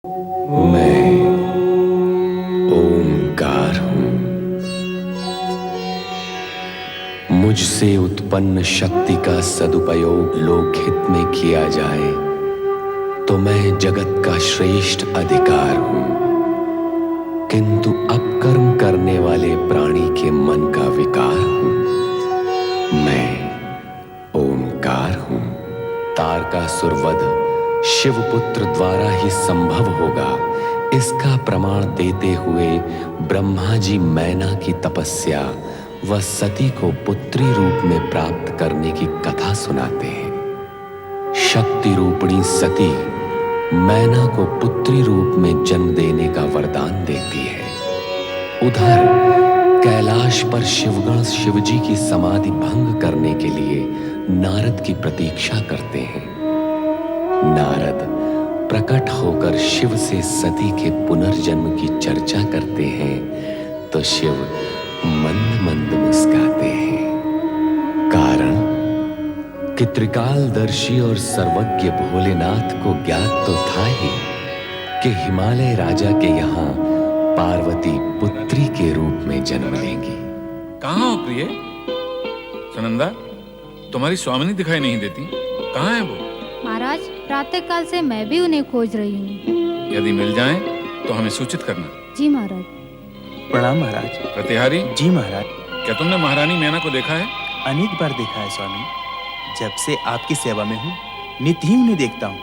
मैं ओंकार हूं। मुझसे उत्पन्न शक्ति का सदुपयोग लोकहित में किया जाए तो मैं जगत का श्रेष्ठ अधिकार हूं, किंतु अपकर्म करने वाले प्राणी के मन का विकार हूं। मैं ओंकार हूं। तारकासुर वध शिवपुत्र द्वारा ही संभव होगा, इसका प्रमाण देते हुए ब्रह्मा जी मैना की तपस्या व सती को पुत्री रूप में प्राप्त करने की कथा सुनाते हैं। शक्ति रूपिणी सती मैना को पुत्री रूप में जन्म देने का वरदान देती है। उधर कैलाश पर शिवगण शिवजी की समाधि भंग करने के लिए नारद की प्रतीक्षा करते हैं। नारद प्रकट होकर शिव से सती के पुनर्जन्म की चर्चा करते हैं तो शिव मंद मंद मुस्काते हैं। कारण कि त्रिकालदर्शी और सर्वज्ञ भोलेनाथ को ज्ञात तो था ही कि हिमालय राजा के यहाँ पार्वती पुत्री के रूप में जन्म लेंगी। कहाँ हो प्रिय? सुनंदा, तुम्हारी स्वामिनी दिखाई नहीं देती, कहाँ है वो? महाराज, प्रातः काल से मैं भी उन्हें खोज रही हूँ। यदि मिल जाएं तो हमें सूचित करना। जी महाराज। प्रणाम महाराज। प्रतिहारी जी महाराज। क्या तुमने महारानी मैना को देखा है? अनेक बार देखा है स्वामी, जब से आपकी सेवा में हूँ नित्य ही उन्हें देखता हूँ।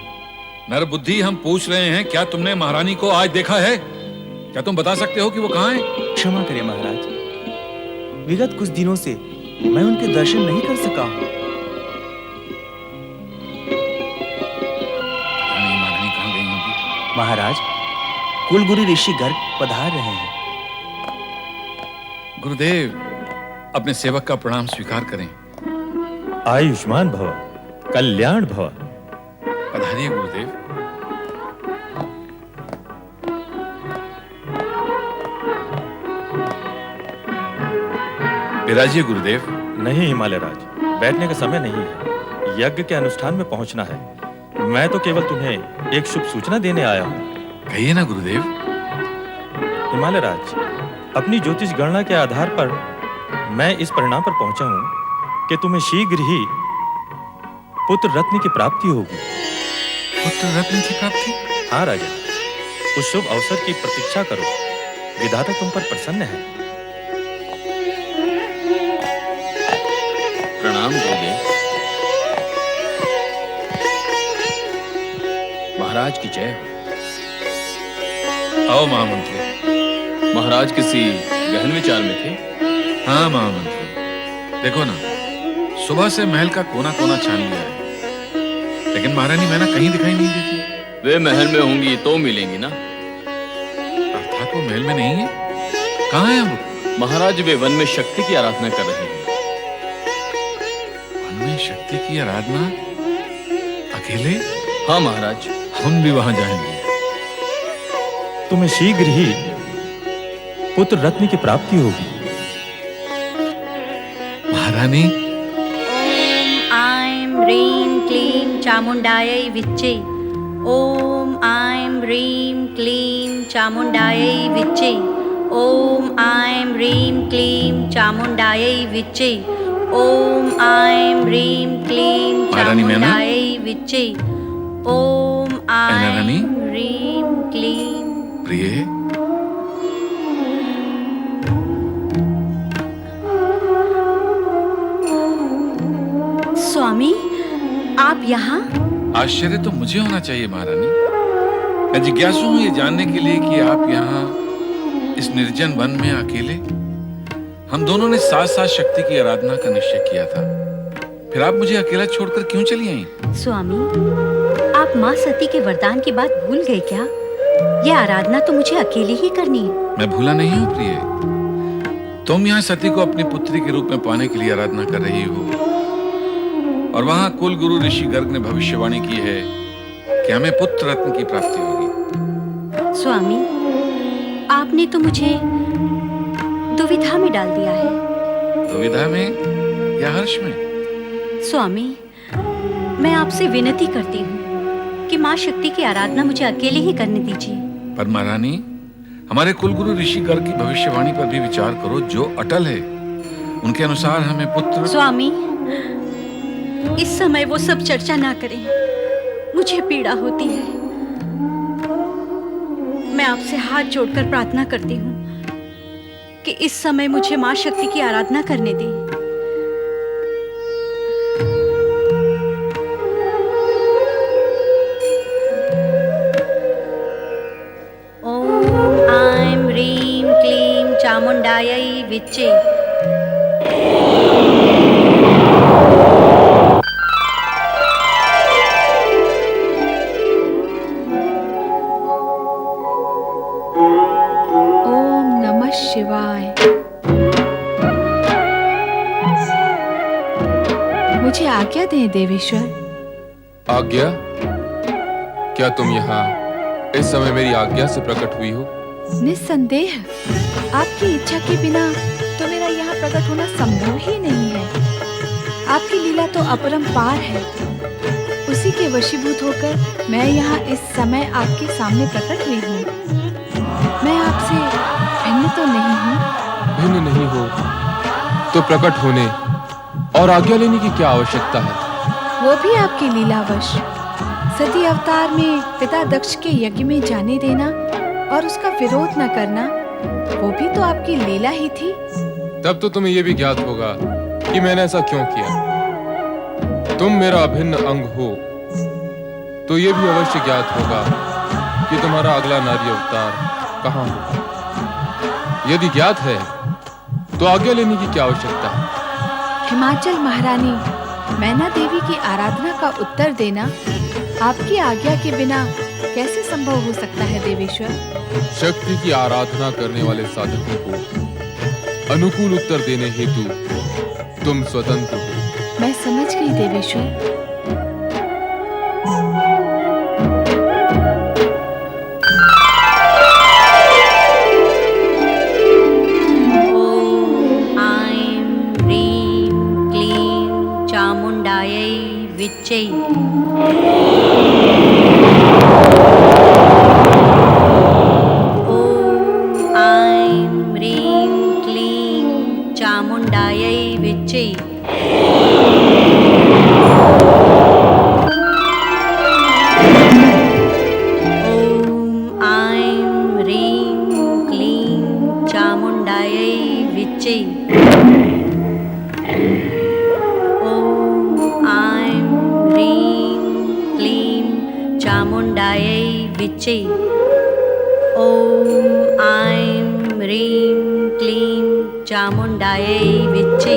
नर बुद्धि, हम पूछ रहे हैं, क्या तुमने महारानी को आज देखा है? क्या तुम बता सकते हो कि वो कहाँ है? क्षमा करें महाराज, विगत कुछ दिनों से मैं उनके दर्शन नहीं कर सका हूँ। महारानी कहाँ गई होगी? महाराज, कुलगुरु ऋषि गर्ग पधार रहे हैं। गुरुदेव, अपने सेवक का प्रणाम स्वीकार करें। आयुष्मान भव, कल्याण भव। पधारिए गुरुदेव। विराजिए गुरुदेव। नहीं हिमालय राज, बैठने का समय नहीं है, यज्ञ के अनुष्ठान में पहुंचना है। मैं तो केवल तुम्हें एक शुभ सूचना देने आया हूँ। कहिए ना गुरुदेव। हिमालय राज, अपनी ज्योतिष गणना के आधार पर मैं इस परिणाम पर पहुंचा हूँ कि तुम्हें शीघ्र ही पुत्र रत्न की प्राप्ति होगी। पुत्र रत्न की प्राप्ति? हाँ राजा, उस शुभ अवसर की प्रतीक्षा करो, विधाता तुम पर प्रसन्न है। प्रणाम गुरुदेव। महाराज की जय हो। आओ महामंत्री। महाराज किसी गहन विचार में थे? हाँ महामंत्री, देखो ना, सुबह से महल का कोना कोना छान लिया है, लेकिन महारानी मैना कहीं दिखाई नहीं देती। वे महल में होंगी तो मिलेंगी ना। अर्थात वो महल में नहीं है? कहाँ है वो? महाराज, वे वन में शक्ति की आराधना कर रहे हैं। वन में शक्ति की आराधना? अकेले? हाँ महाराज। हम भी वहां जाएंगे। तुम्हें शीघ्र ही पुत्र रत्न की प्राप्ति होगी। महारानी। ओम आइं ह्रीं क्लीं चामुंडायै विच्चे। ओम आइं ह्रीं क्लीं चामुंडायै विच्चे। ओम आइं ह्रीं क्लीं चामुंडायै विच्चे। ओम आइं ह्रीं क्लीं चामुंडायै विच्चे। ओम आइं ह्रीं क्लीं। प्रिय, स्वामी, आप यहाँ? आश्चर्य तो मुझे होना चाहिए महारानी। मैं जिज्ञासु हूँ ये जानने के लिए कि आप यहाँ इस निर्जन वन में अकेले। हम दोनों ने साथ साथ शक्ति की आराधना का निश्चय किया था, फिर आप मुझे अकेला छोड़कर क्यों चली आईं? स्वामी, आप माँ सती के वरदान की बात भूल गए क्या? यह आराधना तो मुझे अकेले ही करनी है। मैं भूला नहीं हूँ प्रिय। तुम यहाँ सती को अपनी पुत्री के रूप में पाने के लिए आराधना कर रही हो, और वहां कुल गुरु ऋषि गर्ग ने भविष्यवाणी की है कि हमें पुत्र रत्न की प्राप्ति होगी। स्वामी, आपने तो मुझे दुविधा में डाल दिया है। दुविधा में या हर्ष में? स्वामी, मैं आपसे विनती करती हूँ कि माँ शक्ति की आराधना मुझे अकेले ही करने दीजिए। पर महारानी, हमारे कुलगुरु ऋषि गर्ग की भविष्यवाणी पर भी विचार करो, जो अटल है। उनके अनुसार हमें पुत्र। स्वामी, इस समय वो सब चर्चा ना करें, मुझे पीड़ा होती है। मैं आपसे हाथ जोड़कर प्रार्थना करती हूँ कि इस समय मुझे माँ शक्ति की आराधना करने दें। ओम ऐं ह्रीं क्लीं चामुंडायै विच्चे। ओम नमः शिवाय। मुझे आज्ञा दें देवेश्वर। आज्ञा? क्या तुम यहाँ इस समय मेरी आज्ञा से प्रकट हुई हो? निस्संदेह आपकी इच्छा के बिना तो मेरा यहाँ प्रकट होना संभव ही नहीं है। आपकी लीला तो अपरंपार है। उसी के वशीभूत होकर मैं यहाँ इस समय आपके सामने प्रकट हुई हूँ। मैं आपसे भिन्न तो नहीं हूँ? भिन्न नहीं हो तो प्रकट होने और आज्ञा लेने की क्या आवश्यकता है? वो भी आपकी लीलावश। सती अवतार में पिता दक्ष के यज्ञ में जाने देना और उसका विरोध न करना, वो भी तो आपकी लीला ही थी। तब तो तुम्हें यह भी ज्ञात होगा कि मैंने ऐसा क्यों किया। तुम मेरा अभिन्न अंग हो तो यह भी अवश्य ज्ञात होगा कि तुम्हारा अगला नारी अवतार कहाँ हो। यदि ज्ञात है तो आज्ञा लेने की क्या आवश्यकता है? हिमाचल महारानी मैना देवी की आराधना का उत्तर देना आपकी आज्ञा के बिना कैसे संभव हो सकता है देवेश्वर? शक्ति की आराधना करने वाले साधकों को अनुकूल उत्तर देने हेतु तुम स्वतंत्र हो। मैं समझ गई देवेश्वर। ओम ऐं ह्रीं क्लीं चामुंडायै विच्चे। ओम ऐं ह्रीं क्लीं चामुंडायै विच्चे। ओम ऐं ह्रीं क्लीं चामुंडायै विच्चे। ओम ऐं ह्रीं क्लीं चामुंडायै विच्चे। ओम ऐं ह्रीं क्लीं चामुंडायै विच्चे।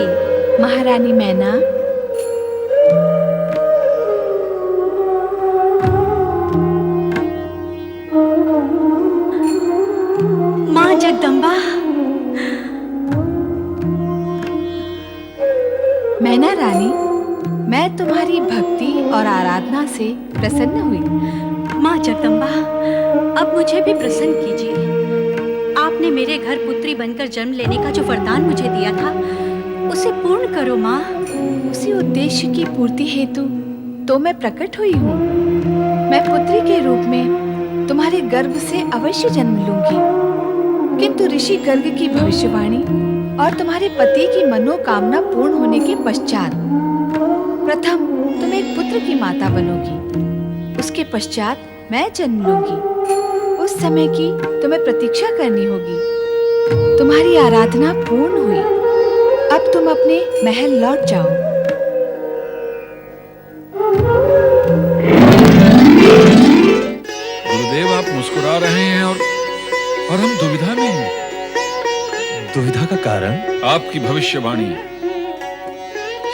महारानी मैना, माँ जगदम्बा, मैना रानी, मैं तुम्हारी भक्ति और आराधना से प्रसन्न हुई। माँ जगदम्बा, अब मुझे भी प्रसन्न कीजिए। आपने मेरे घर पुत्री बनकर जन्म लेने का जो वरदान मुझे दिया था, उसे पूर्ण करो माँ। उसी उद्देश्य की पूर्ति हेतु तो मैं प्रकट हुई हूँ। मैं पुत्री के रूप में तुम्हारे गर्भ से अवश्य जन्म लूंगी, किंतु ऋषि गर्ग की भविष्यवाणी और तुम्हारे पति की मनोकामना पूर्ण होने के पश्चात प्रथम तुम एक पुत्र की माता बनोगी। उसके पश्चात मैं जन्म लूंगी। उस समय की तुम्हें प्रतीक्षा करनी होगी। तुम्हारी आराधना पूर्ण हुई। अब तुम अपने महल लौट जाओ। गुरुदेव, आप मुस्कुरा रहे हैं और हम दुविधा में हैं। दुविधा का कारण? आपकी भविष्यवाणी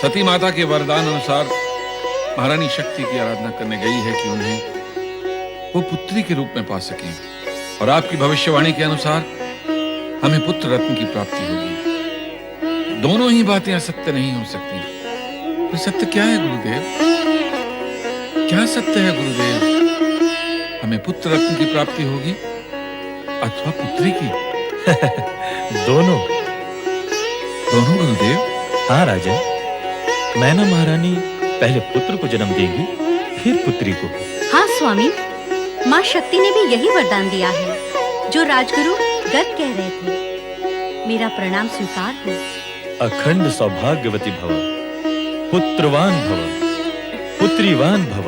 सती माता के वरदान अनुसार महारानी शक्ति की आराधना करने गई है कि उन्हें वो पुत्री के रूप में पा सकें, और आपकी भविष्यवाणी के अनुसार हमें पुत्र रत्न की प्राप्ति होगी। दोनों ही बातें असत्य नहीं हो सकती। तो सत्य क्या है गुरुदेव? क्या सत्य है गुरुदेव? हमें पुत्र रत्न की प्राप्ति होगी अथवा पुत्री की? दोनों। दोनों गुरुदेव? हाँ राजन, मैना महारानी पहले पुत्र को जन्म देगी, फिर पुत्री को। हाँ स्वामी, माँ शक्ति ने भी यही वरदान दिया है जो राजगुरु गर्ग कह रहे थे। मेरा प्रणाम स्वीकार हो। अखंड सौभाग्यवती भव, पुत्रवान भव, पुत्रीवान भव।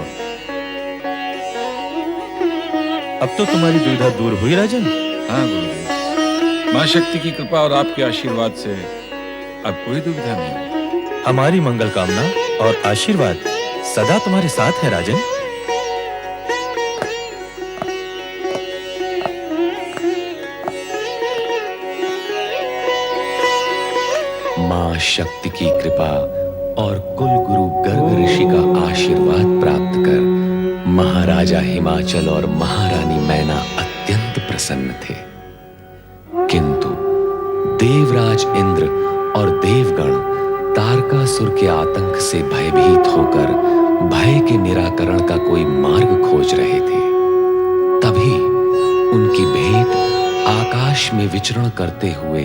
अब तो तुम्हारी दुविधा दूर हुई राजन? हाँ गुरुदेव, माँ शक्ति की कृपा और आपके आशीर्वाद से अब कोई दुविधा नहीं। हमारी मंगल कामना और आशीर्वाद सदा तुम्हारे साथ है राजन। मां शक्ति की कृपा और कुल गुरु गर्ग ऋषि का आशीर्वाद प्राप्त कर महाराजा हिमाचल और महारानी मैना अत्यंत प्रसन्न थे। किंतु देवराज इंद्र और देवगण तारकासुर के आतंक से भयभीत होकर भय के निराकरण का कोई मार्ग खोज रहे थे। तभी उनकी भेंट आकाश में विचरण करते हुए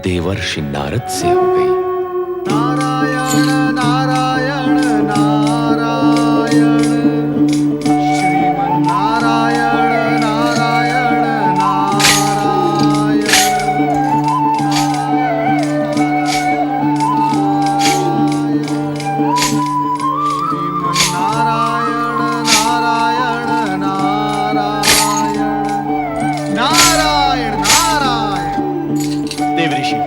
देवर्षि नारद से हो गई। नारायण नारायण नारायण, श्रीमन नारायण नारायण नारायण, श्रीमन नारायण नारायण नारायण, नारायण नारायण। देवऋषि,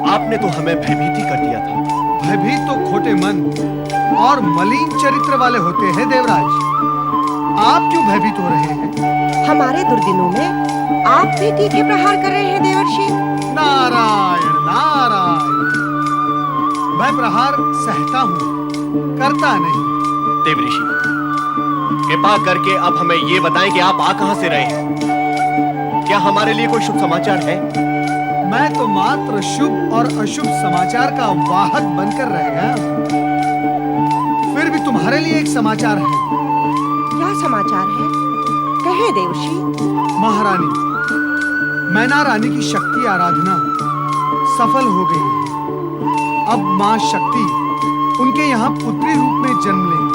आपने तो हमें भयभीति कर दिया था। भयभीत तो खोटे मन और मलिन चरित्र वाले होते हैं देवराज। आप क्यों भयभीत हो रहे हैं? हमारे दुर्दिनों में आप भी तीखे प्रहार कर रहे हैं देवर्षि। नारायण नारायण, मैं प्रहार सहता हूँ, करता नहीं। देवऋषि, कृपा करके अब हमें ये बताएं कि आप आ कहां से रहे हैं। क्या हमारे लिए कोई शुभ समाचार है? मैं तो मात्र शुभ और अशुभ समाचार का वाहक बनकर रह गया। फिर भी तुम्हारे लिए एक समाचार है। क्या समाचार है? कहे देवर्षि। महारानी, मैना रानी की शक्ति आराधना सफल हो गई है। अब मां शक्ति उनके यहाँ पुत्री रूप में जन्म लेंगी।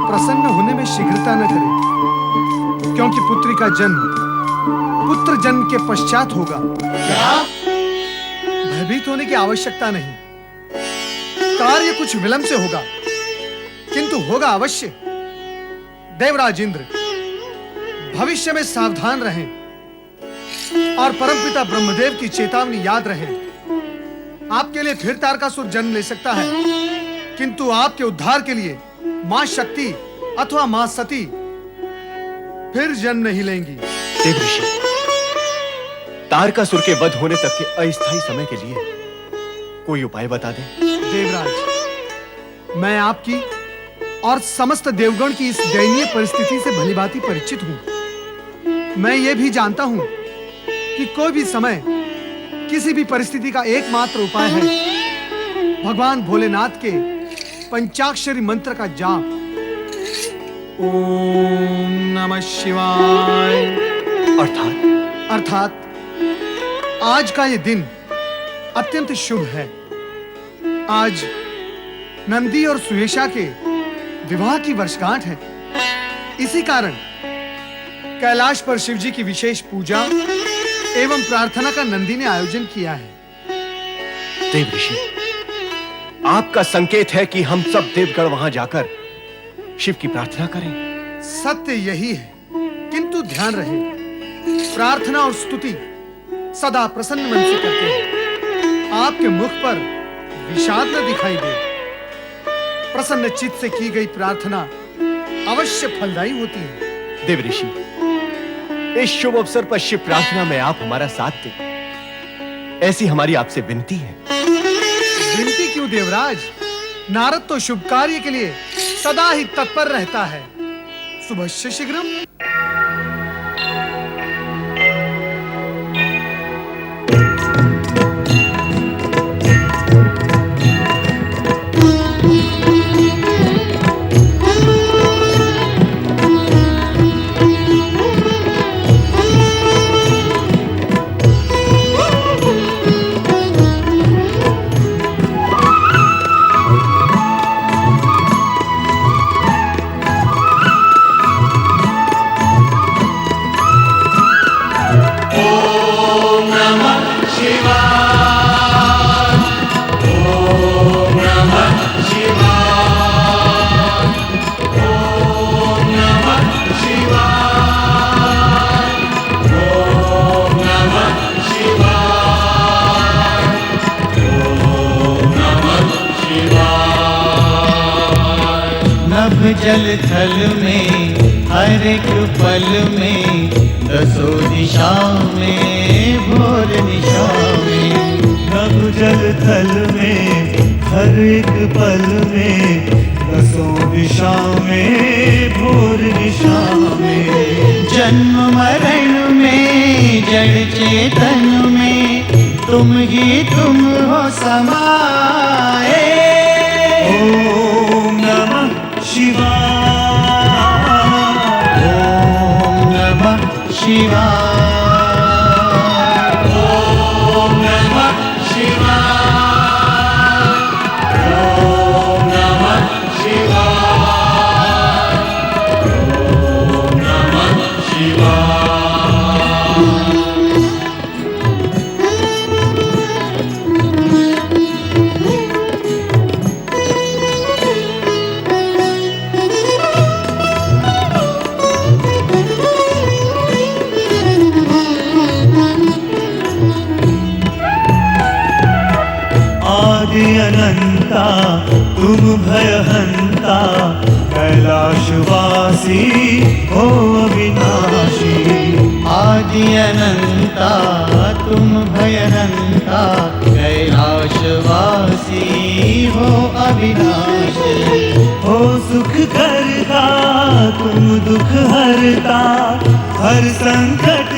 प्रसन्न होने में शीघ्रता न करें, क्योंकि पुत्री का जन्म पुत्र जन्म के पश्चात होगा। क्या? भयभीत होने की आवश्यकता नहीं। कार्य कुछ विलंब से होगा, किंतु होगा अवश्य। देवराज इंद्र, भविष्य में सावधान रहें और परमपिता ब्रह्मदेव की चेतावनी याद रहे। आपके लिए फिर तारकासुर जन्म ले सकता है, किंतु आपके उद्धार के लिए मां शक्ति अथवा मां सती फिर जन्म नहीं लेंगी। देवऋषि, तारकासुर के वध होने तक के अस्थायी समय के लिए कोई उपाय बता दें। देवराज, मैं आपकी और समस्त देवगण की इस दयनीय परिस्थिति से भलीभांति परिचित हूं। मैं ये भी जानता हूं कि कोई भी समय, किसी भी परिस्थिति का एकमात्र उपाय है भगवान भोलेनाथ के पंचाक्षरी मंत्र का जाप। ओम नमः शिवाय। अर्थात आज का ये दिन अत्यंत शुभ है। आज नंदी और सुयेशा के विवाह की वर्षगांठ है। इसी कारण कैलाश पर शिव जी की विशेष पूजा एवं प्रार्थना का नंदी ने आयोजन किया है। देवऋषि, आपका संकेत है कि हम सब देवगण वहां जाकर शिव की प्रार्थना करें। सत्य यही है, किंतु ध्यान रहे, प्रार्थना और स्तुति सदा प्रसन्न मन से करते हैं। आपके मुख पर विषाद न दिखाई दे। प्रसन्न चित्त से की गई प्रार्थना अवश्य फलदायी होती है। देवऋषि, इस शुभ अवसर पर शिव प्रार्थना में आप हमारा साथ दें, ऐसी हमारी आपसे विनती है। विनती क्यों देवराज? नारद तो शुभ कार्य के लिए सदा ही तत्पर रहता है। शुभस्य शीघ्रम। नभ जल थल में हर एक पल में दसों दिशा में भोर निशा में नभ जल थल में हर एक पल में दसों दिशा में भोर निशा में जन्म मरण में जड़ चेतन में तुम ही तुम हो समाए। ओम नमः शिवाय, ओम नमः शिवाय, ओम नमः शिवाय, ओम नमः शिवाय, ओम नमः शिवाय। अनंता तुम भयहंता कैलाशवासी हो अविनाशी। आदि अनंता तुम भयहंता कैलाशवासी हो अविनाशी। हो सुख करता तुम दुख हरता हर संकट